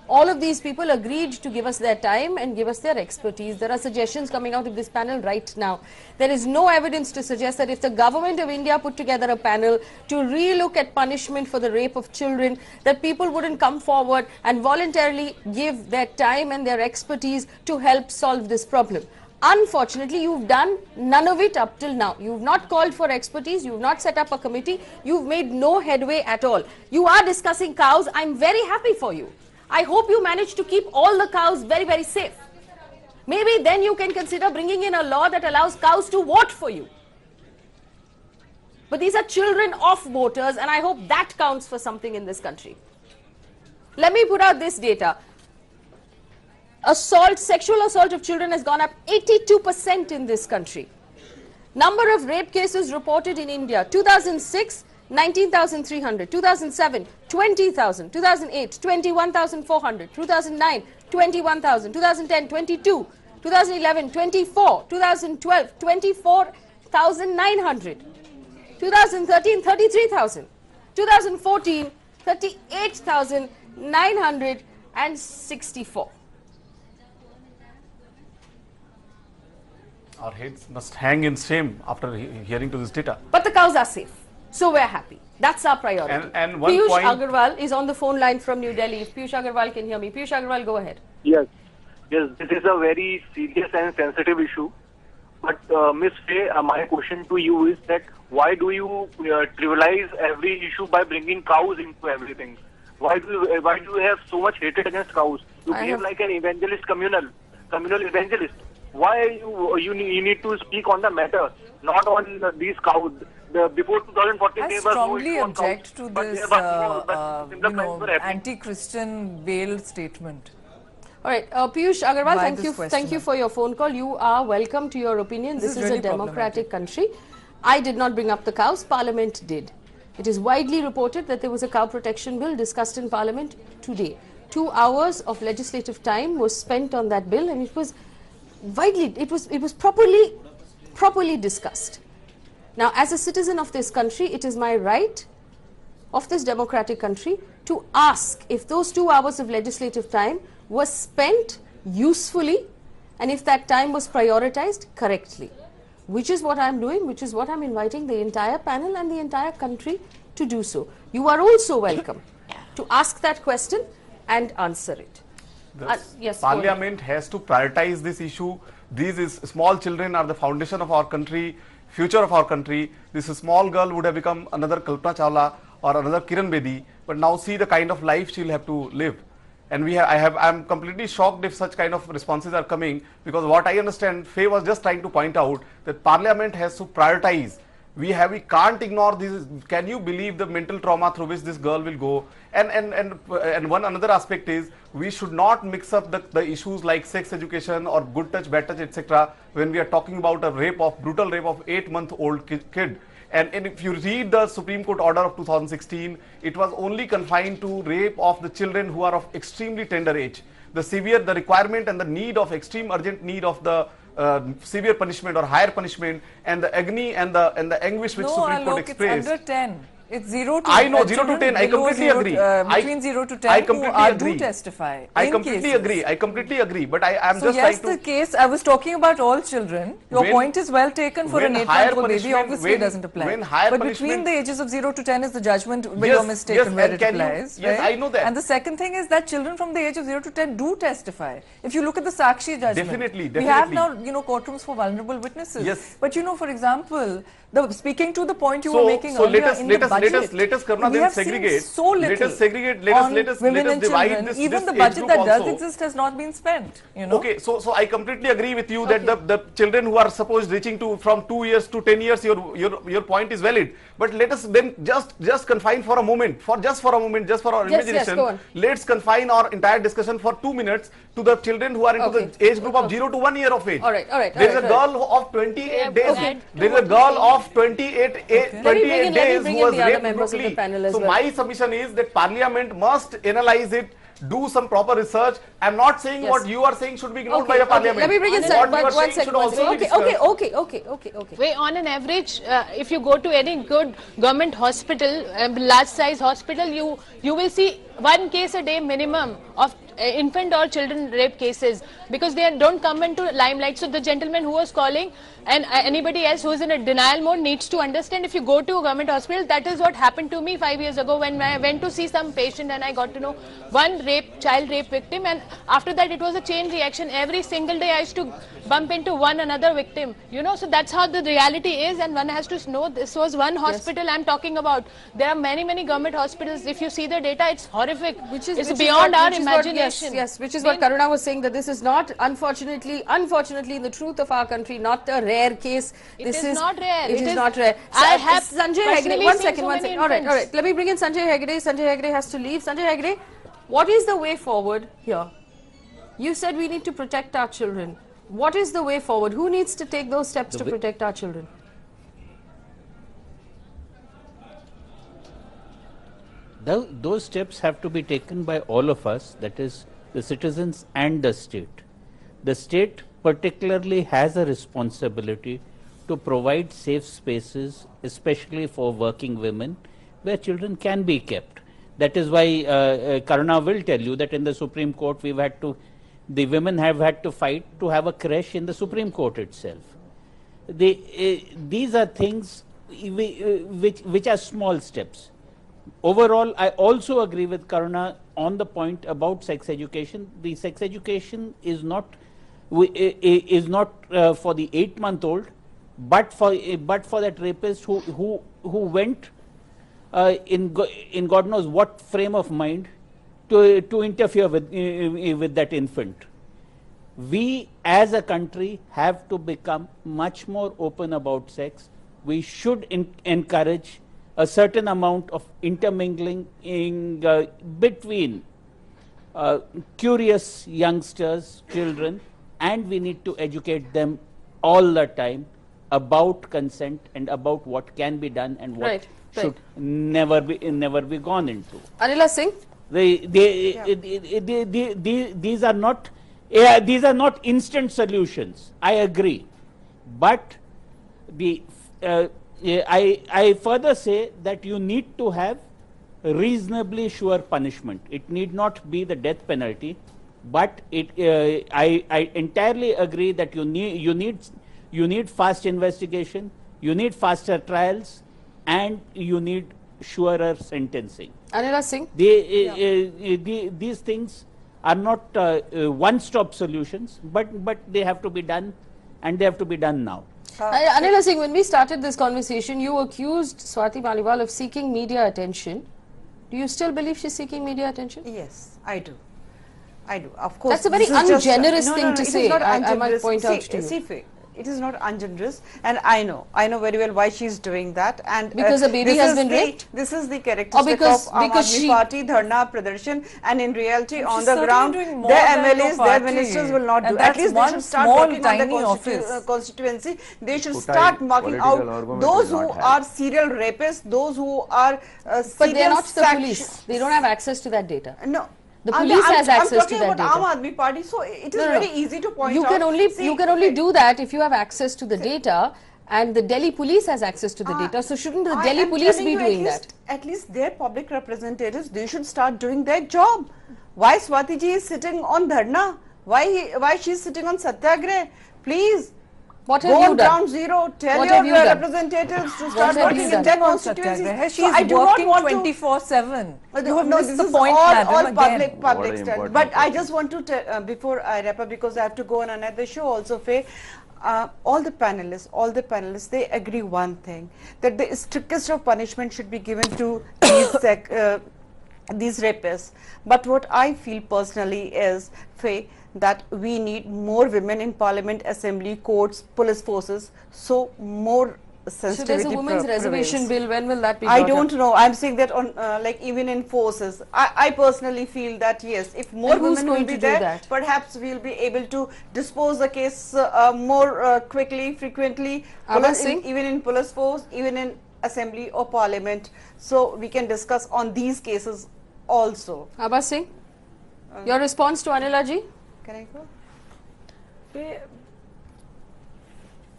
All of these people agreed to give us their time and give us their expertise. There are suggestions coming out of this panel right now. There is no evidence to suggest that if the government of India put together a panel to relook at punishment for the rape of children, that people wouldn't come forward and voluntarily give their time and their expertise to help solve this problem. Unfortunately, you've done none of it up till now. You've not called for expertise. You've not set up a committee. You've made no headway at all. You are discussing cows. I'm very happy for you. I hope you manage to keep all the cows very, very safe. Maybe then you can consider bringing in a law that allows cows to vote for you. But these are children of voters, and I hope that counts for something in this country. Let me put out this data. Sexual assault of children has gone up 82% in this country. Number of rape cases reported in India, 2006, 19,300, 2007, 20,000, 2008, 21,400, 2009, 21,000, 2010, 22, 2011, 24, 2012, 24,900, 2013, 33,000, 2014, 38,964.
Our heads must hang in shame after hearing to this data.
But the cows are safe. So we're happy. That's our priority.
And one
Piyush
point-
Agarwal is on the phone line from New Delhi. If Piyush Agarwal can hear me. Piyush Agarwal, go ahead.
Yes, this is a very serious and sensitive issue. But Ms. Faye, my question to you is that why do you trivialize every issue by bringing cows into everything? Why do you have so much hatred against cows? You behave like an evangelist, communal evangelist. Why you need to speak on the matter, not on these cows? Before 2014,
I
there was no
strongly
issue on cows,
object to
but
this
there was similar crimes were happening.
anti-Christian veiled statement.
All right, Piyush Agarwal,
By
thank
this
you
questioner.
for your phone call. You are welcome to your opinion. This is
really
a democratic country. I did not bring up the cows, Parliament did. It is widely reported that there was a cow protection bill discussed in Parliament today. 2 hours of legislative time was spent on that bill, and it was widely, it was properly discussed. Now, as a citizen of this country, it is my right of this democratic country to ask if those 2 hours of legislative time was spent usefully and if that time was prioritized correctly, which is what I'm doing, which is what I'm inviting the entire panel and the entire country to do so. You are also welcome to ask that question and answer it. Yes,
Parliament has to prioritize this issue. These small children are the foundation of our country, future of our country. This small girl would have become another Kalpana Chawla or another Kiran Bedi, but now see the kind of life she'll have to live. And I'm completely shocked if such kind of responses are coming, because what I understand, Faye was just trying to point out that Parliament has to prioritize. We can't ignore this. Can you believe the mental trauma through which this girl will go? And one another aspect is, we should not mix up the issues like sex education or good touch, bad touch, etc. when we are talking about a brutal rape of 8-month-old kid. And if you read the Supreme Court order of 2016, it was only confined to rape of the children who are of extremely tender age. The requirement and the need of extreme urgent need of the severe punishment or higher punishment, and the agony and the anguish which Supreme Court expressed.
It's under 10. It's 0 to
I know, 0 to 10. I completely agree.
Between 0 to 10 do testify.
I completely agree. I completely agree. But I'm
so
just trying to...
the case, I was talking about all children. Your point is well taken for an 8-month-old baby. Obviously, it doesn't apply. But between the ages of 0 to 10 is the judgment where you're mistaken, where it applies.
Yes, I know that.
And the second thing is that children from the age of 0 to 10 do testify. If you look at the Sakshi judgment,
definitely.
We have now, courtrooms for vulnerable witnesses.
Yes.
But for example, speaking to the point you were making earlier,
let us segregate.
So little
let us segregate. Let us divide this.
Even the budget that does exist has not been spent.
Okay, so I completely agree with you that the children who are supposed reaching to from 2 years to 10 years, your point is valid. But let us then just confine for a moment, just for our imagination. Let's confine our entire discussion for 2 minutes to the children who are into the age group of 0 to 1 year of age.
All right.
There is a girl of 28 days. There is a girl of 28 days who was raped brutally. So my submission is that Parliament must analyze it, do some proper research. I'm not saying what you are saying should be ignored by the Parliament.
Let me bring in one second. Okay.
Wait, on an average, if you go to any good government hospital, large size hospital, you will see 1 case a day minimum of infant or children rape cases, because they don't come into limelight. So the gentleman who was calling and anybody else who is in a denial mode needs to understand, if you go to a government hospital, that is what happened to me 5 years ago when I went to see some patient and I got to know one child rape victim, and after that it was a chain reaction. Every single day I used to bump into another victim, so that's how the reality is, and one has to know this was one hospital I'm talking about. There are many government hospitals. If you see the data, it's horrific. It's beyond our imagination.
Yes, which is what Karuna was saying, that this is not, unfortunately, in the truth of our country, not a rare case.
It is not rare.
It is not rare.
I have
Sanjay Hegde, one second. All right. Let me bring in Sanjay Hegde. Sanjay Hegde has to leave. Sanjay Hegde, what is the way forward here? You said we need to protect our children. What is the way forward? Who needs to take those steps to protect our children?
Those steps have to be taken by all of us, that is the citizens and the state. The state particularly has a responsibility to provide safe spaces, especially for working women, where children can be kept. That is why Karuna will tell you that in the Supreme Court the women have had to fight to have a creche in the Supreme Court itself. These are things which are small steps. Overall, I also agree with Karuna on the point about sex education. The sex education is not for the 8-month-old, but for that rapist who went in God knows what frame of mind to interfere with that infant. We as a country have to become much more open about sex. We should encourage a certain amount of intermingling between curious youngsters, children, and we need to educate them all the time about consent and about what can be done and what should never be gone into.
Anila Singh?
These are not instant solutions. I agree, but I further say that you need to have reasonably sure punishment. It need not be the death penalty, but I entirely agree that you need fast investigation, you need faster trials, and you need surer sentencing.
Anila Singh?
These things are not one-stop solutions, but they have to be done, and they have to be done now.
Anila Singh, when we started this conversation, you accused Swati Maliwal of seeking media attention. Do you still believe she's seeking media attention?
Yes, I do. I do. Of course.
That's a very ungenerous thing to say. I might point out to you.
See, Faye, it is not ungenerous, and I know very well why she's doing that. And
because a baby has been raped.
This is the characteristic of Aam Aadmi Party, Dharna, Pradarshan, and in reality, on the ground, their MLAs, their ministers will not do. At least they should start working on the constituency. They should start marking out those who are serial rapists, those who are serial.
But they are not the police. They don't have access to that data.
No.
The police has access to that data.
I'm talking about Aam Aadmi Party, so it is very easy to point out.
You can only do that if you have access to the data, and the Delhi police has access to the data. So shouldn't the Delhi police be doing that?
At least their public representatives, they should start doing their job. Why Swati ji is sitting on Dharna? Why she is sitting on Satyagrah? Please.
What have you done?
Ground zero. Tell your representatives to start working in their constituencies.
She's working 24/7.
You have missed the point, all public stuff. But I just want to tell, before I wrap up, because I have to go on another show also, Faye, all the panelists, they agree one thing, that the strictest of punishment should be given to these rapists. But what I feel personally is, Faye, that we need more women in parliament, assembly, courts, police forces, so more sensitivity.
So there's a women's reservation bill. When will that be?
I don't know. I'm saying that on like even in forces. I personally feel that yes, if more women will be there, perhaps we'll be able to dispose the case more quickly, frequently, even in police force, even in assembly or parliament. So we can discuss on these cases also.
Abbas Singh, your response to Anila ji?
Can I go?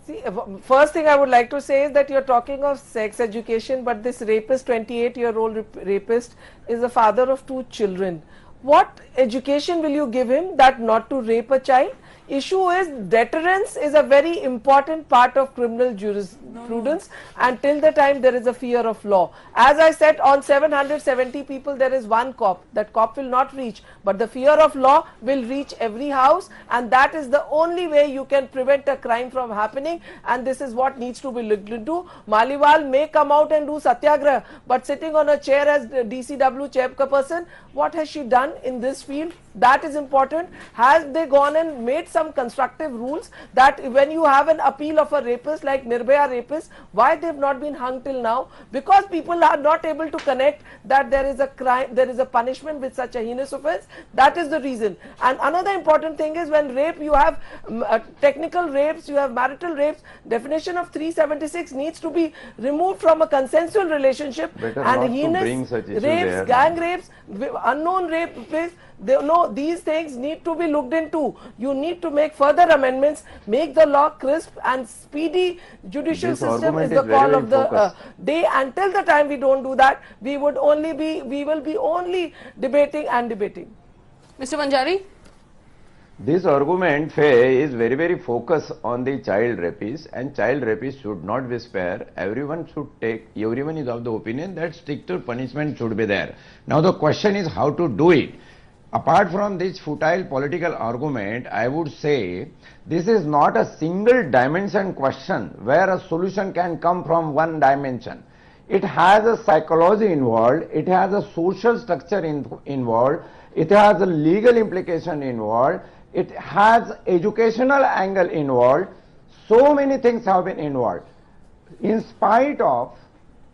See, first thing I would like to say is that you're talking of sex education, but this rapist, 28-year-old rapist, is the father of 2 children. What education will you give him that not to rape a child? Issue is deterrence is a very important part of criminal jurisprudence until the time there is a fear of law. As I said, on 770 people there is 1 cop. That cop will not reach, but the fear of law will reach every house, and that is the only way you can prevent a crime from happening, and this is what needs to be looked into. Maliwal may come out and do satyagraha, but sitting on a chair as DCW chairperson, what has she done in this field? That is important. Has they gone and made some constructive rules that when you have an appeal of a rapist like Nirbhaya rapist, why they have not been hung till now? Because people are not able to connect that there is a crime, there is a punishment with such a heinous offense. That is the reason. And another important thing is when rape, you have technical rapes, you have marital rapes. Definition of 376 needs to be removed from a consensual relationship. And heinous rapes, gang rapes, unknown rapes, these things need to be looked into. You need to make further amendments, make the law crisp and speedy. Judicial system is the call of the day. Until the time we don't do that, we will be only debating and debating.
Mr. Manjari?
This argument, Faye, is very focused on the child rapists, and child rapists should not be spared. Everyone is of the opinion that stricter punishment should be there. Now the question is how to do it. Apart from this futile political argument, I would say this is not a single dimension question where a solution can come from one dimension. It has a psychology involved, it has a social structure involved, it has a legal implication involved, it has educational angle involved. So many things have been involved. In spite of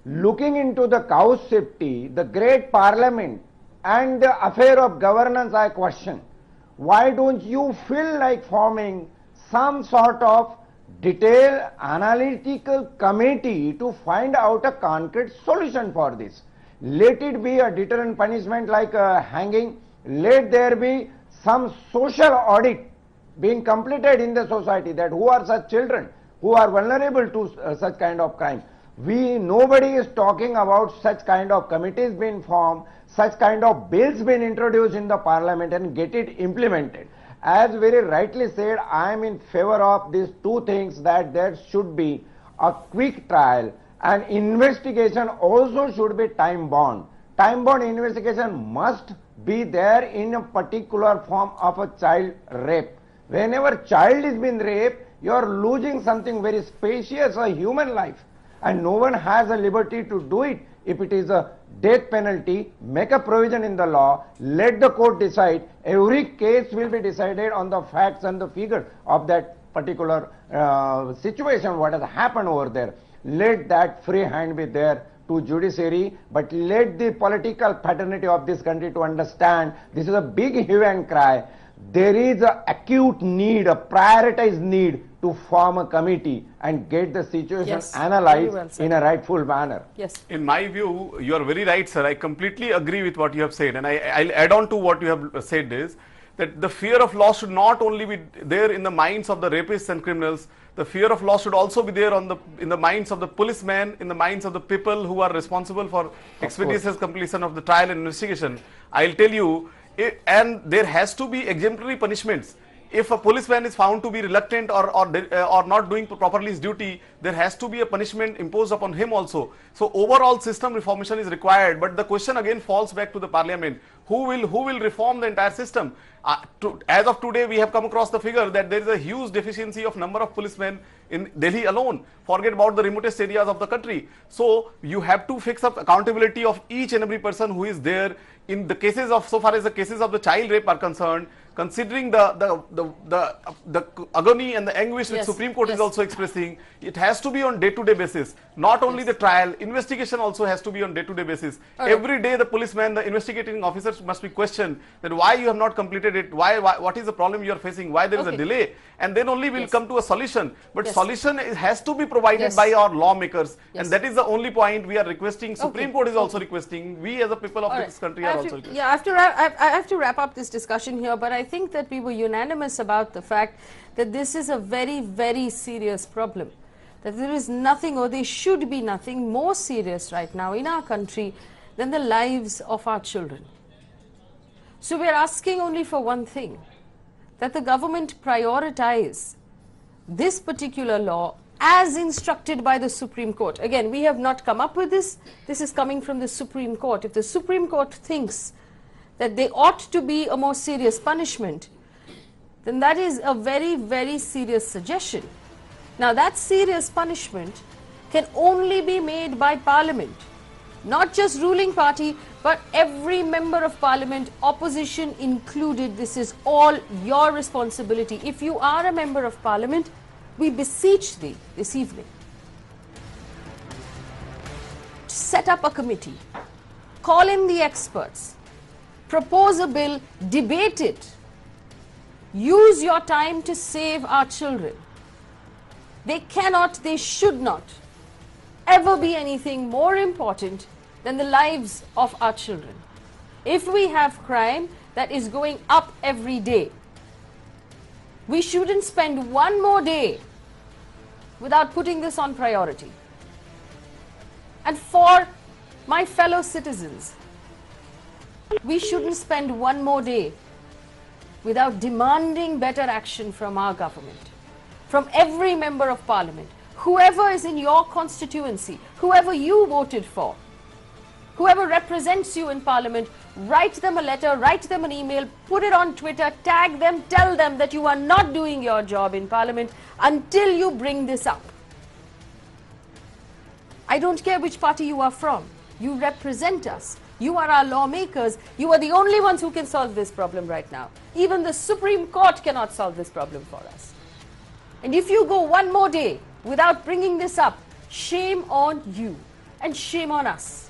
looking into the cow's safety, the great parliament and the affair of governance, I question, why don't you feel like forming some sort of detailed analytical committee to find out a concrete solution for this. Let it be a deterrent punishment like hanging. Let there be some social audit being completed in the society, that who are such children who are vulnerable to such kind of crime. Nobody is talking about such kind of committees being formed, such kind of bills being introduced in the parliament and get it implemented. As very rightly said, I am in favor of these two things, that there should be a quick trial and investigation also should be time bound. Time bound investigation must be there in a particular form of a child rape. Whenever child is being raped, you are losing something very spacious, a human life, and no one has a liberty to do it. If it is a death penalty, make a provision in the law, let the court decide. Every case will be decided on the facts and the figure of that particular situation, what has happened over there. Let that free hand be there to judiciary, but let the political fraternity of this country to understand this is a big hue and cry. There is an acute need, a prioritized need to form a committee and get the situation analyzed in a rightful manner.
Yes.
In my view, you are very right, sir. I completely agree with what you have said, and I'll add on to what you have said is that the fear of law should not only be there in the minds of the rapists and criminals. The fear of law should also be there in the minds of the policemen, in the minds of the people who are responsible for expeditious completion of the trial and investigation. I'll tell you, and there has to be exemplary punishments. If a policeman is found to be reluctant or not doing properly his duty, there has to be a punishment imposed upon him also. So overall system reformation is required, but the question again falls back to the parliament. Who will reform the entire system? As of today, we have come across the figure that there is a huge deficiency of number of policemen in Delhi alone. Forget about the remotest areas of the country. So you have to fix up accountability of each and every person who is there in the cases of, so far as the cases of the child rape are concerned. Considering the agony and the anguish which Supreme Court is also expressing, it has to be on day-to-day basis. Not only the trial, investigation also has to be on day-to-day basis. Every day the policeman, the investigating officers must be questioned that why you have not completed it, what is the problem you are facing, why there is a delay, and then only we'll come to a solution. But solution has to be provided by our lawmakers, and that is the only point we are requesting. Supreme Court is also requesting. We as a people of this country are also requesting.
Yeah, I have to wrap up this discussion here, but I think that we were unanimous about the fact that this is a very, very serious problem. That there is nothing, or there should be nothing more serious right now in our country than the lives of our children. So we are asking only for one thing, that the government prioritize this particular law as instructed by the Supreme Court. Again, we have not come up with this. This is coming from the Supreme Court. If the Supreme Court thinks that they ought to be a more serious punishment, then that is a very, very serious suggestion. Now, that serious punishment can only be made by Parliament, not just ruling party, but every member of Parliament, opposition included. This is all your responsibility. If you are a member of Parliament, we beseech thee this evening to set up a committee, call in the experts, propose a bill, debate it, use your time to save our children. They cannot, they should not ever be anything more important than the lives of our children. If we have crime that is going up every day, we shouldn't spend one more day without putting this on priority. And for my fellow citizens, we shouldn't spend one more day without demanding better action from our government, from every member of Parliament, whoever is in your constituency, whoever you voted for, whoever represents you in Parliament. Write them a letter, write them an email, put it on Twitter, tag them, tell them that you are not doing your job in Parliament until you bring this up. I don't care which party you are from. You represent us. You are our lawmakers. You are the only ones who can solve this problem right now. Even the Supreme Court cannot solve this problem for us. And if you go one more day without bringing this up, shame on you and shame on us.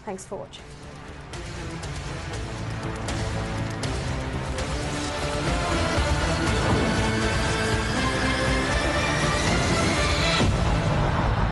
Thanks for watching.